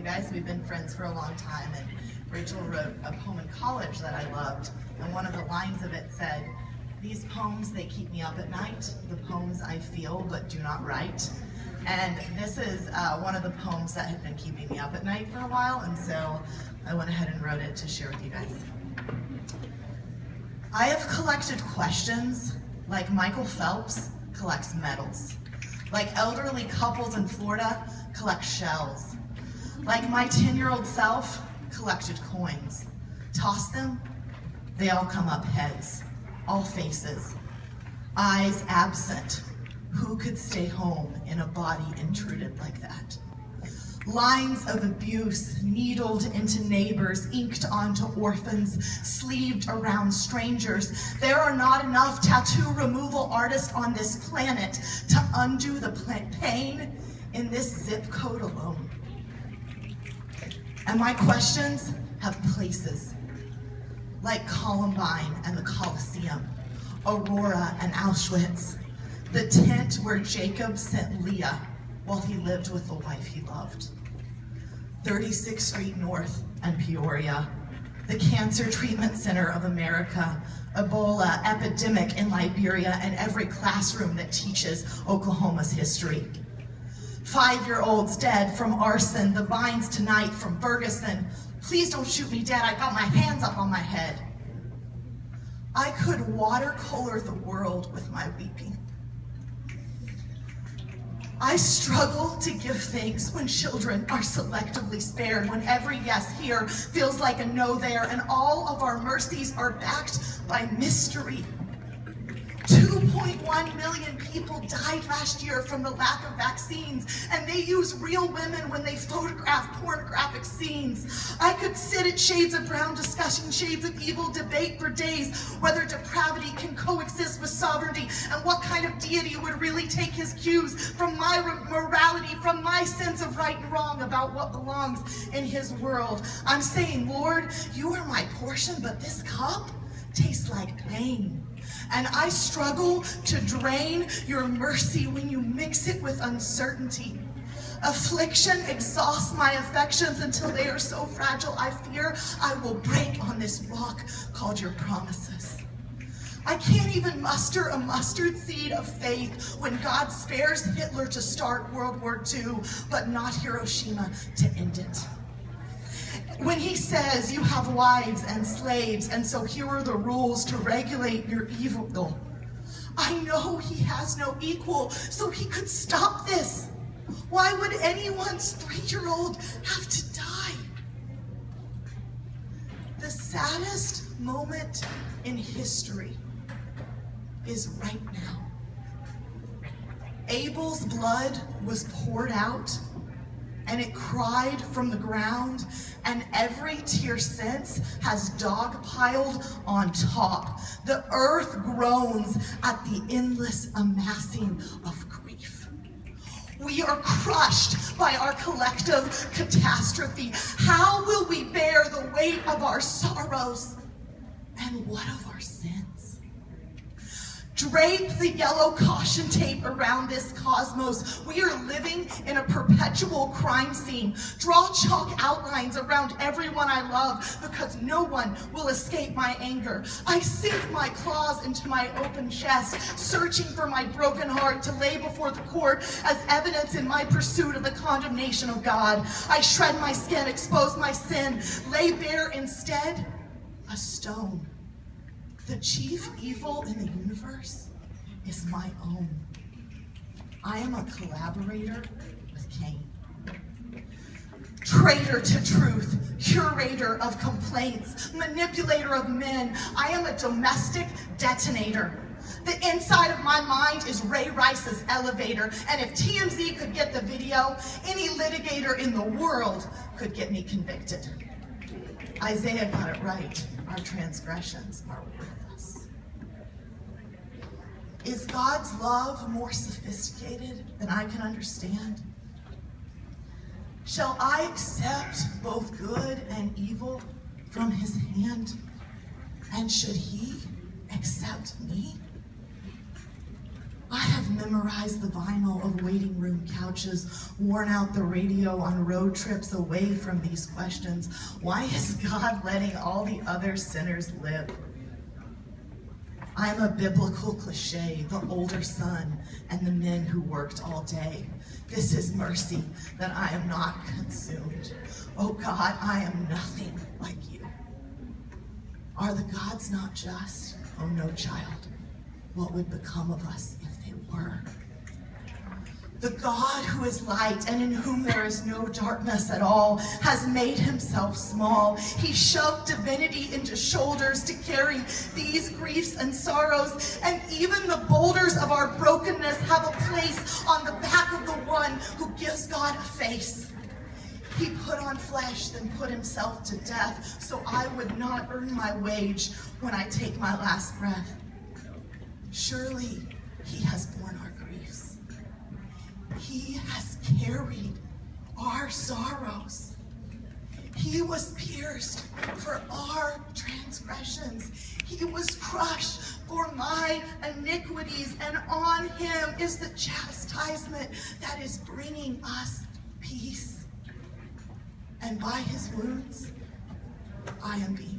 guys. We've been friends for a long time, and Rachel wrote a poem in college that I loved, and one of the lines of it said, "These poems, they keep me up at night, the poems I feel but do not write." And this is one of the poems that had been keeping me up at night for a while, and so I went ahead and wrote it to share with you guys. I have collected questions like Michael Phelps collects medals, like elderly couples in Florida collect shells, like my 10-year-old self collected coins. Toss them, they all come up heads, all faces, eyes absent. Who could stay home in a body intruded like that? Lines of abuse needled into neighbors, inked onto orphans, sleeved around strangers. There are not enough tattoo removal artists on this planet to undo the pain in this zip code alone. And my questions have places, like Columbine and the Colosseum, Aurora and Auschwitz, the tent where Jacob sent Leah while he lived with the wife he loved. 36th Street North and Peoria, the Cancer Treatment Center of America, Ebola epidemic in Liberia, and every classroom that teaches Oklahoma's history. 5-year-olds dead from arson, the vines tonight from Ferguson. Please don't shoot me dead, I got my hands up on my head. I could watercolor the world with my weeping. I struggle to give thanks when children are selectively spared, when every yes here feels like a no there, and all of our mercies are backed by mystery. 2.1 million people died last year from the lack of vaccines, and they use real women when they photograph pornographic scenes. I could sit at Shades of Brown discussing shades of evil, debate for days whether depravity can coexist with sovereignty and what kind of deity would really take his cues from my morality, from my sense of right and wrong about what belongs in his world. I'm saying, Lord, you are my portion, but this cup tastes like pain. And I struggle to drain your mercy when you mix it with uncertainty. Affliction exhausts my affections until they are so fragile I fear I will break on this rock called your promises. I can't even muster a mustard seed of faith when God spares Hitler to start World War II, but not Hiroshima to end it. When he says you have wives and slaves, and so here are the rules to regulate your evil. I know he has no equal, so he could stop this. Why would anyone's 3-year-old have to die? The saddest moment in history is right now. Abel's blood was poured out, and it cried from the ground, and every tear since has dogpiled on top. The earth groans at the endless amassing of grief. We are crushed by our collective catastrophe. How will we bear the weight of our sorrows? And what of our sins? Drape the yellow caution tape around this cosmos. We are living in a perpetual crime scene. Draw chalk outlines around everyone I love, because no one will escape my anger. I sink my claws into my open chest, searching for my broken heart to lay before the court as evidence in my pursuit of the condemnation of God. I shred my skin, expose my sin, lay bare instead a stone. The chief evil in the universe is my own. I am a collaborator with Cain. Traitor to truth, curator of complaints, manipulator of men. I am a domestic detonator. The inside of my mind is Ray Rice's elevator, and if TMZ could get the video, any litigator in the world could get me convicted. Isaiah got it right. Our transgressions are with us. Is God's love more sophisticated than I can understand? Shall I accept both good and evil from his hand? And should he accept me? I have memorized the vinyl of waiting room couches, worn out the radio on road trips away from these questions. Why is God letting all the other sinners live? I'm a biblical cliche, the older son and the men who worked all day. This is mercy that I am not consumed. Oh God, I am nothing like you. Are the gods not just? Oh no, child. What would become of us if they were? The God who is light and in whom there is no darkness at all has made himself small. He shoved divinity into shoulders to carry these griefs and sorrows, and even the boulders of our brokenness have a place on the back of the one who gives God a face. He put on flesh, then put himself to death, so I would not earn my wage when I take my last breath. Surely he has borne our griefs. He has carried our sorrows. He was pierced for our transgressions. He was crushed for my iniquities, and on him is the chastisement that is bringing us peace. And by his wounds, I am being